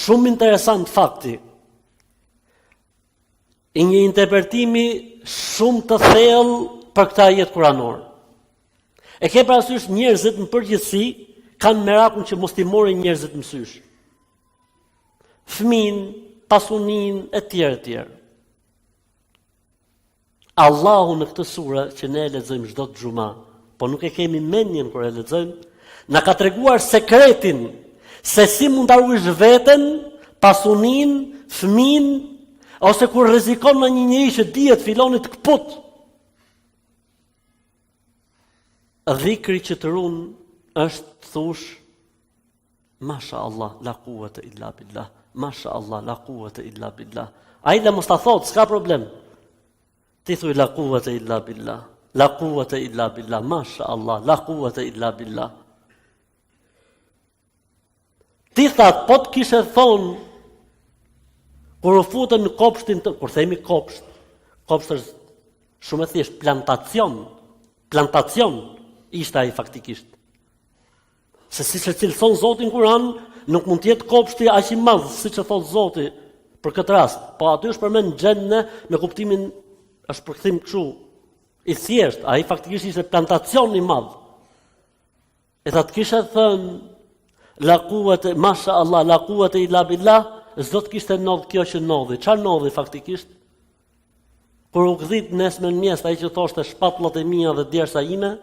Shumë interesant fakti i një interpretimi shumë të thellë për këtë ajet kuranor. E ke parasysh njerëzit në përgjithësi kanë merakun që mos t'i morin njerëzit mësysh. Fëmin, pasunin, e tjerë. Allahu në këtë sure që ne e lexojmë çdo të xhuma, po nuk e kemi mendjen kur e lexojmë, na ka treguar sekretin se si mund ta ruash veten, pasunin, fëmin, ose kur rrezikon në një njeri që dihet filoni të kput. Dhikri që të ruan është thush Masha Allah, la quwata illa billah. Masha Allah, la quwata illa billah. Ai dhe mos ta thot, s'ka problem. Ti thuj la quwata illa billah. La quwata illa billah. Masha Allah, la quwata illa billah. Ti thatë, po të kishe thonë, kur u futën në kopshtin të, kur themi kopsht është shumë e thjesht, plantacion, ishte ai faktikisht. Se si që cilë thonë Zotin Kur'an, nuk mund tjetë kopshti aq i madh, si që thotë Zoti për këtë rast, po aty është përmend xhenne me kuptimin, është përkthim kështu, i thjesht, ai faktikisht ishte plantacion i madh. E ta të kishe thënë, la quwata, masha Allah, la quwata illa billah, s'do të kishte ndodh kjo që ndodhi. Çfarë ndodhi faktikisht? Kur u gdhit nesme në mjes, ai që thoshte shpatullat e mia dhe djersa ime,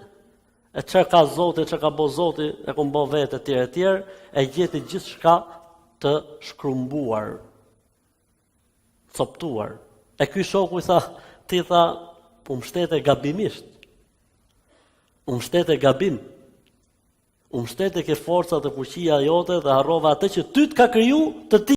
e çfarë ka Zoti, çfarë ka bo Zoti, e ku bë vetë etj, e gjeti gjithçka të shkrumbuar, coptuar. E ky shoku i tha, ti tha, u mbështete gabimisht. U mbështete gabim. U mbështete ke forcat e fuqia jote dhe harrova atë që ty të ka kriju të ti.